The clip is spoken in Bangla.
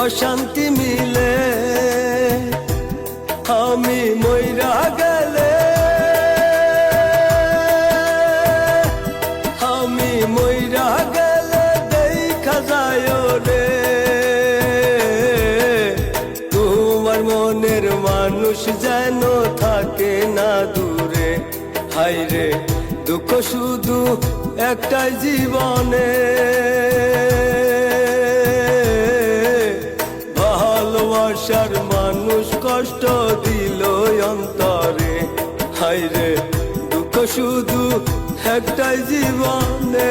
অশান্তি মিলে। আমি মইরা গেলে, আমি মইরা গেলে দেখা যায় রে তোমার মনের মানুষ যেন থাকে না দূরে। হায়রে দুঃখ শুধু একটাই জীবনে, ভালোবাসার মানুষ কষ্ট দিল অন্তরে। হায়রে দুঃখ শুধু একটাই জীবনে।